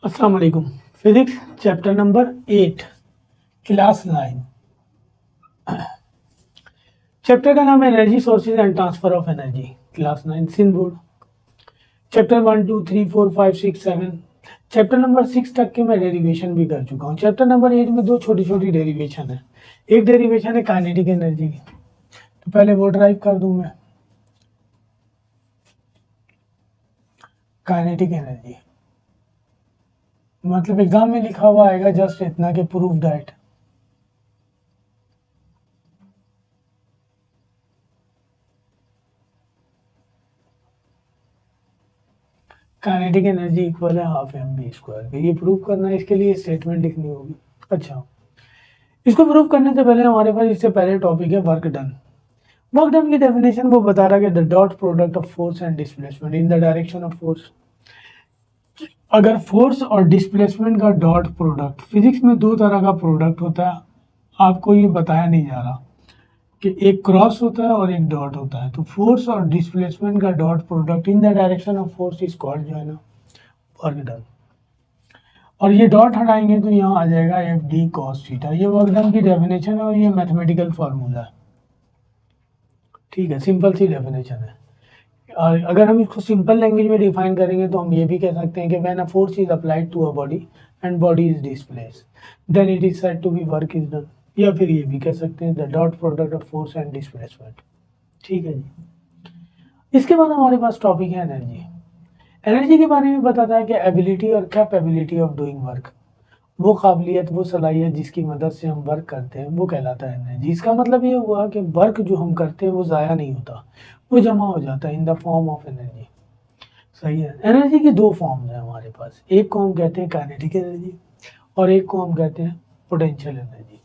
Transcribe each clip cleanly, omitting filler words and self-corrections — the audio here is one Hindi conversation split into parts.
अस्सलाम वालेकुम। Physics chapter number 8 class 9। Chapter का नाम है energy sources and transfer of energy. Class 9 Sindh board. Chapter 1 2 3 4 5 6 7। Chapter number 6 तक के मैं डेरिवेशन भी कर चुका हूँ। चैप्टर नंबर 8 में दो छोटी छोटी डेरिवेशन है। एक डेरिवेशन है काइनेटिक एनर्जी की, तो पहले वो ड्राइव कर दूं मैं। काइनेटिक एनर्जी मतलब एग्जाम में लिखा हुआ आएगा जस्ट इतना कि proof that kinetic energy equal है हाफ एम बी स्क्वायर। ये प्रूव करना है, इसके लिए स्टेटमेंट लिखनी होगी। अच्छा, इसको प्रूव करने से पहले हमारे पास इससे पहले टॉपिक है वर्क डन। वर्क डन की डेफिनेशन वो बता रहा है कि the dot product of force and displacement in the direction of force. अगर फोर्स और डिस्प्लेसमेंट का डॉट प्रोडक्ट, फिजिक्स में दो तरह का प्रोडक्ट होता है, आपको ये बताया नहीं जा रहा कि एक क्रॉस होता है और एक डॉट होता है। तो फोर्स और डिस्प्लेसमेंट का dot product in the direction of force is called जो है ना वर्क डन। और ये डॉट हटाएंगे तो यहाँ आ जाएगा एफ डी कॉस थीटा। ये वर्क डन की डेफिनेशन है और ये मैथमेटिकल फार्मूला है। ठीक है, सिंपल सी डेफिनेशन है। और अगर हम इसको सिंपल लैंग्वेज में डिफाइन करेंगे तो हम ये भी कह सकते हैं कि when a force is applied to a body and body is displaced then it is said to be work is done. या फिर ये भी कह सकते हैं the dot product of force and displacement. ठीक है जी। इसके बाद हमारे पास टॉपिक है एनर्जी। एनर्जी के बारे में बताता है कि एबिलिटी और कैपेबिलिटी ऑफ डूइंग वर्क। वो काबिलियत, वो सलाहियत जिसकी मदद से हम वर्क करते हैं वो कहलाता है एनर्जी। इसका मतलब ये हुआ कि वर्क जो हम करते हैं वो ज़ाया नहीं होता, वो जमा हो जाता है इन द फॉर्म ऑफ एनर्जी। सही है। एनर्जी की दो फॉर्म्स हैं हमारे पास, एक को हम कहते हैं काइनेटिक एनर्जी और एक को हम कहते हैं पोटेंशियल एनर्जी।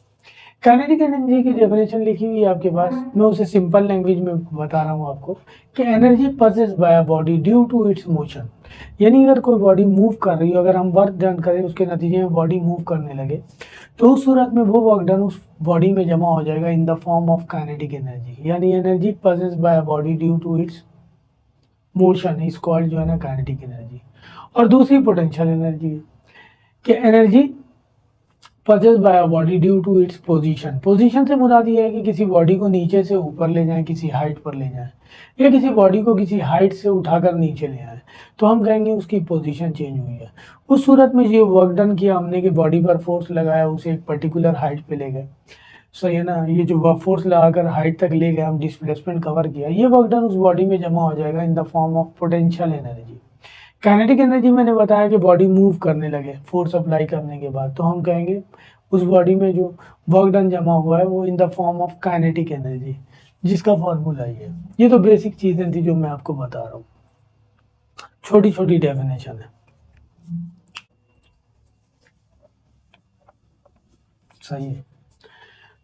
काइनेटिक एनर्जी की डेफिनेशन लिखी हुई है आपके पास, मैं उसे सिंपल लैंग्वेज में बता रहा हूँ आपको कि energy possess by a body due to its motion. यानी अगर कोई बॉडी मूव कर रही हो, अगर हम वर्क डन करें उसके नतीजे में बॉडी मूव करने लगे, तो उस सूरत में वो वर्क डन उस बॉडी में जमा हो जाएगा in the form of kinetic energy. यानी energy possess by a body due to its motion is called जो है ना काइनेटिक एनर्जी। और दूसरी पोटेंशियल एनर्जी है कि energy possess by a body due to its position. Position से मुराद ये है कि किसी बॉडी को नीचे से ऊपर ले जाएं, किसी हाइट पर ले जाएं, या किसी बॉडी को किसी हाइट से उठाकर नीचे ले आए, तो हम कहेंगे उसकी पोजीशन चेंज हुई है। उस सूरत में ये वर्क डन किया हमने कि बॉडी पर फोर्स लगाया, उसे एक पर्टिकुलर हाइट पे ले गए। सही है ना। ये जो वर्क फोर्स लगाकर हाइट तक ले गए, हम डिस्प्लेसमेंट कवर किया, ये वर्क डन उस बॉडी में जमा हो जाएगा in the form of potential energy. Kinetic energy मैंने बताया कि बॉडी मूव करने लगे फोर्स अप्लाई करने के बाद, तो हम कहेंगे उस बॉडी में जो वर्क डन जमा हुआ है वो इन the form of kinetic energy, जिसका फॉर्मूला ये तो बेसिक चीज़ें थी जो मैं आपको बता रहा हूँ, छोटी छोटी डेफिनेशन है। सही है।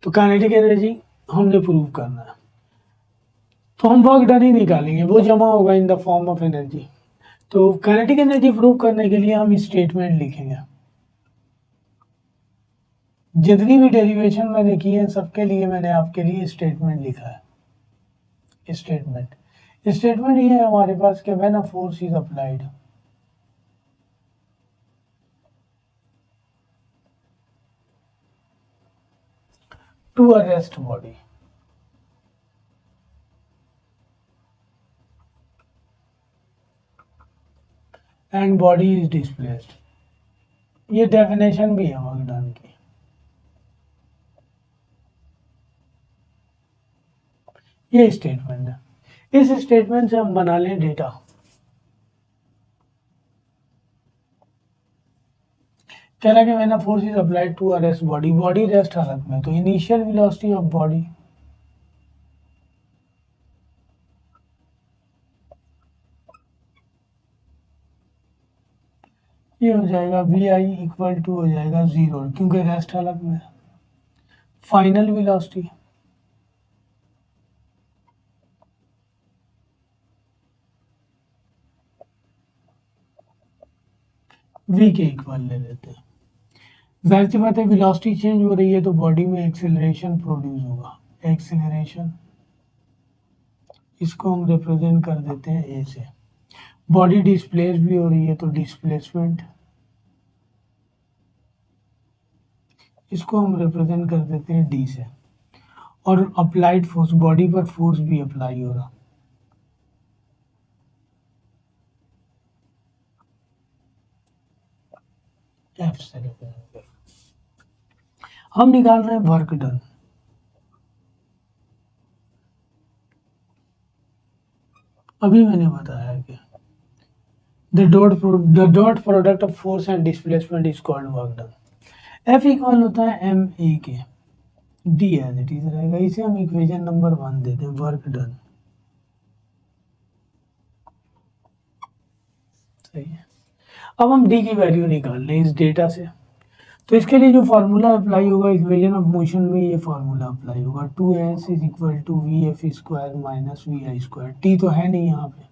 तो काइनेटिक एनर्जी हमने प्रूव करना है, तो हम वर्क डन ही निकालेंगे, वो जमा होगा इन द फॉर्म ऑफ एनर्जी। तो काइनेटिक एनर्जी प्रूव करने के लिए हम स्टेटमेंट लिखेंगे। जितनी भी डेरिवेशन मैंने की है सबके लिए मैंने आपके लिए स्टेटमेंट लिखा है। स्टेटमेंट ये है हमारे पास कि when a force is applied to a rest body and body is displaced. ये डेफिनेशन भी है वर्क डन की। ये स्टेटमेंट है। इस स्टेटमेंट से हम बना लें डेटा। कह रहा है कि when a force is applied to a rest body, body rest हालत में, तो इनिशियल वेलोसिटी ऑफ बॉडी ये हो जाएगा वी आई इक्वल टू हो जाएगा 0, क्योंकि रेस्ट हालत में। फाइनल वेलोसिटी वी के इक्वल ले लेते हैं। जाहिर सी बात है वेलोसिटी चेंज हो रही है तो बॉडी में एक्सेलरेशन प्रोड्यूस होगा। एक्सेलरेशन, इसको हम रिप्रेजेंट कर देते हैं ए से। बॉडी डिस्प्लेस भी हो रही है तो डिस्प्लेसमेंट इसको हम रिप्रेजेंट कर देते हैं डी से, और अप्लाइड फोर्स, बॉडी पर फोर्स भी अप्लाई हो रहा, एफ से रिप्रेजेंट कर। हम निकाल रहे हैं वर्क डन। अभी मैंने बताया कि the dot product of force and displacement is called work done. F equal होता है एम ए के, डी एज इट इज रहेगा। इसे हम इक्वेशन नंबर 1 देते हैं, वर्क डन। सही है। अब हम डी की वैल्यू निकाल लें इस डेटा से। तो इसके लिए जो फार्मूला अप्लाई होगा इक्वेशन ऑफ मोशन में, ये फार्मूला अप्लाई होगा, 2s is equal to V F square minus V I square. T तो है नहीं यहाँ पे,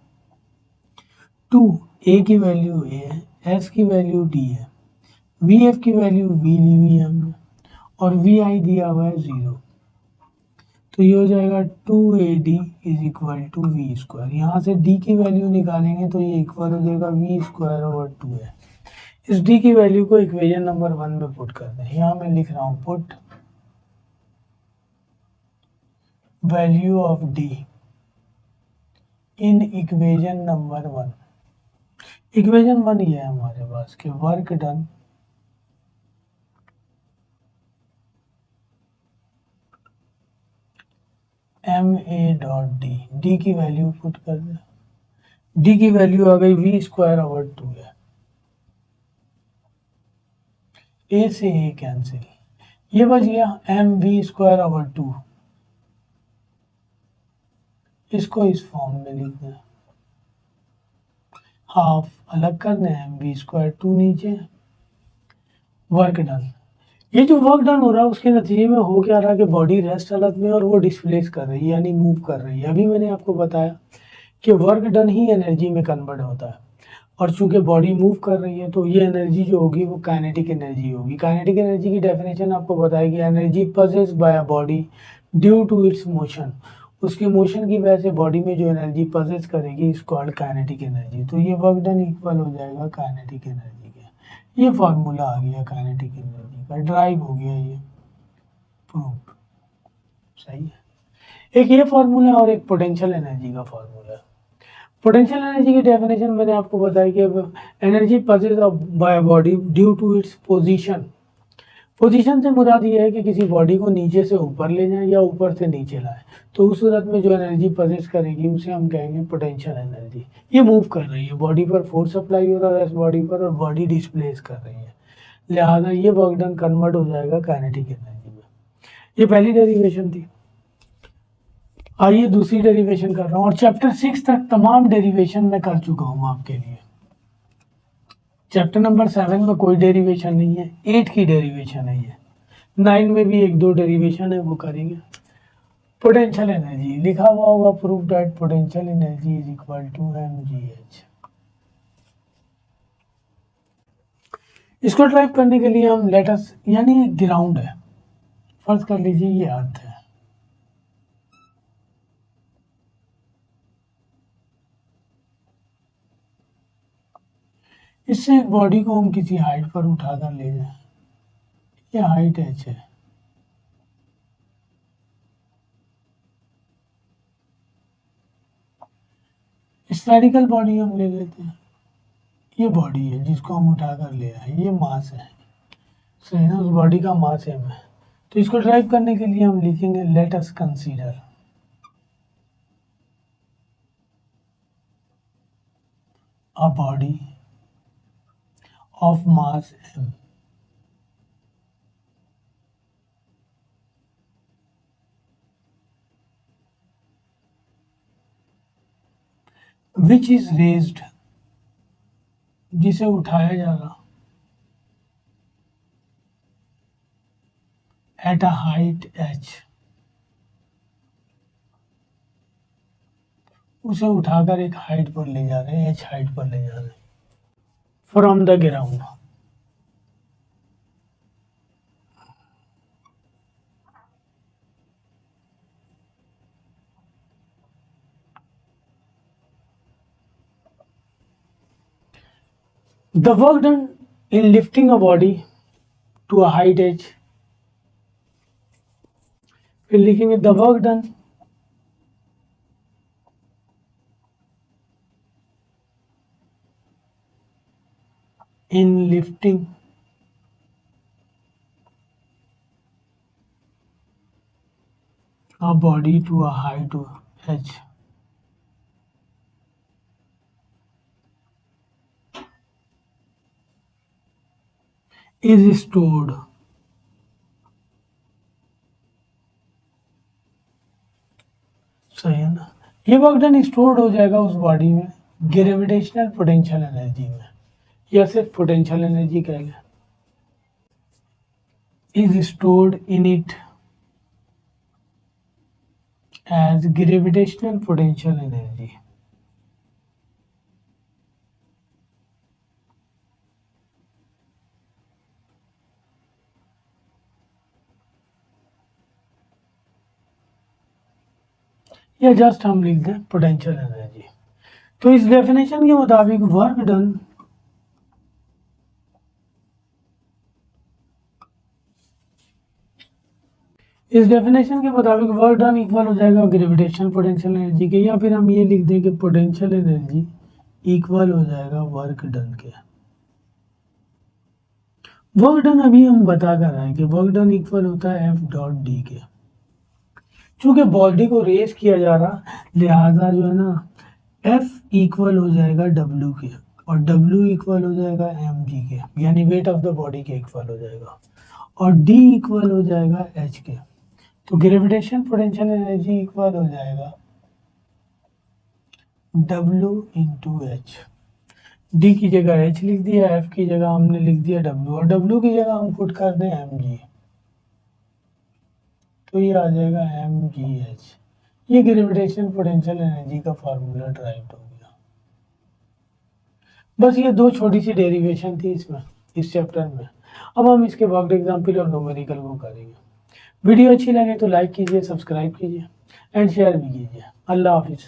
2 ए की वैल्यू ए है, एस की वैल्यू डी है, वी एफ की वैल्यू वी ली हुई है हमने, और वी आई दिया हुआ है 0। तो ये हो जाएगा 2AD is equal to V square. यहाँ से डी की वैल्यू निकालेंगे तो ये इक्वल हो जाएगा वी स्क्वायर ओवर 2 है। इस डी की वैल्यू को इक्वेशन नंबर 1 में पुट कर दें। यहाँ मैं लिख रहा हूँ put value of D in equation number 1। Equation 1 ये है हमारे पास कि work done M A dot D, D की वैल्यू पुट कर दें। डी की वैल्यू आ गई वी स्क्वायर ओवर 2 है, ए से ए कैंसिल, ये बच गया एम वी स्क्वायर ओवर 2। इसको इस फॉर्म में लिख दें, हाफ अलग कर दें, एम वी स्क्वायर 2 नीचे, वर्क डन। ये जो वर्क डन हो रहा है उसके नतीजे में हो क्या रहा है कि बॉडी रेस्ट हालत में और वो डिस्प्लेस कर रही है, यानी मूव कर रही है। अभी मैंने आपको बताया कि वर्क डन ही एनर्जी में कन्वर्ट होता है, और चूंकि बॉडी मूव कर रही है तो ये एनर्जी जो होगी वो काइनेटिक एनर्जी होगी। काइनेटिक एनर्जी की डेफिनेशन आपको बताएगी, energy possessed by a body due to its motion. उसकी मोशन की वजह से बॉडी में जो एनर्जी पजेस करेगी इस कॉल्ड काइनेटिक एनर्जी। तो ये वर्क डन इक्वल हो जाएगा काइनेटिक एनर्जी के। ये फॉर्मूला आ गया काइनेटिक एनर्जी का, ड्राइव हो गया ये प्रूफ। सही है। एक ये फॉर्मूला है और एक पोटेंशियल एनर्जी का फॉर्मूला है। पोटेंशियल एनर्जी की डेफिनेशन मैंने आपको बताई कि energy possess by body due to its position. Position से मुराद ये है कि किसी बॉडी को नीचे से ऊपर ले जाए या ऊपर से नीचे लाए, तो उस सूरत में जो एनर्जी पजेस करेगी उसे हम कहेंगे पोटेंशियल एनर्जी। ये मूव कर रही है, बॉडी पर फोर्स अप्लाई हो रहा है इस बॉडी पर, और बॉडी डिस्प्लेस कर रही है, लिहाजा ये वर्क डन कन्वर्ट हो जाएगा काइनेटिक एनर्जी में। ये पहली डेरिवेशन थी। आइए दूसरी डेरिवेशन कर रहा हूँ, और चैप्टर 6 तक तमाम डेरिवेशन मैं कर चुका हूँ आपके लिए। चैप्टर नंबर 7 में कोई डेरिवेशन नहीं है, 8 की डेरिवेशन है ये, 9 में भी 1-2 डेरिवेशन है वो करेंगे। पोटेंशियल एनर्जी लिखा हुआ होगा, proof that potential energy is equal to mgh। इसको ड्राइव करने के लिए हम लेटस, यानी ग्राउंड है, फर्ज कर लीजिए ये अर्थ है, इससे एक बॉडी को हम किसी हाइट पर उठाकर ले जाएं, ये हाइट h है। स्फेरिकल बॉडी हम ले लेते हैं, ये बॉडी है जिसको हम उठाकर ले आए, ये मास है, सही ना, उस बॉडी का मास m है। तो इसको ड्राइव करने के लिए हम लिखेंगे let us consider a body of mass m which is raised, जिसे उठाया जाएगा at a height h, उसे उठाकर एक हाइट पर ले जा रहे हैं, h हाइट पर ले जा रहे हैं, from the ground. The work done in lifting a body to a height h फिर लिखेंगे the work done in lifting a body to a height h is stored सही है ना। ये वर्क डन स्टोर्ड हो जाएगा उस बॉडी में ग्रेविटेशनल पोटेंशियल एनर्जी में, या सिर्फ पोटेंशियल एनर्जी कह लें। Is stored in it as gravitational potential energy. या जस्ट हम लिख दें पोटेंशियल एनर्जी। तो इस डेफिनेशन के मुताबिक वर्क डन इक्वल हो जाएगा ग्रेविटेशनल पोटेंशियल एनर्जी के, या फिर हम ये लिख दें कि पोटेंशियल एनर्जी इक्वल हो जाएगा वर्क डन के। वर्क डन अभी हम बता कर रहे हैं कि वर्क डन इक्वल होता है एफ डॉट डी के। चूंकि बॉडी को रेस किया जा रहा, लिहाजा जो है ना एफ इक्वल हो जाएगा डब्ल्यू के, और डब्ल्यू इक्वल हो जाएगा एम जी के, यानी वेट ऑफ द बॉडी के इक्वल हो जाएगा, और डी इक्वल हो जाएगा एच के। तो ग्रेविटेशन पोटेंशियल एनर्जी इक्वल हो जाएगा W इंटू एच। डी की जगह एच लिख दिया, एफ की जगह हमने लिख दिया डब्ल्यू, और डब्ल्यू की जगह हम पुट कर दें एम जी, तो ये आ जाएगा एम जी एच। ये ग्रेविटेशन पोटेंशियल एनर्जी का फार्मूला ड्राइव हो गया। बस ये दो छोटी सी डेरिवेशन थी इसमें, इस चैप्टर में। अब हम इसके वर्कड एग्जाम्पल और न्यूमेरिकल को करेंगे। वीडियो अच्छी लगे तो लाइक कीजिए, सब्सक्राइब कीजिए एंड शेयर भी कीजिए। अल्लाह हाफिज़।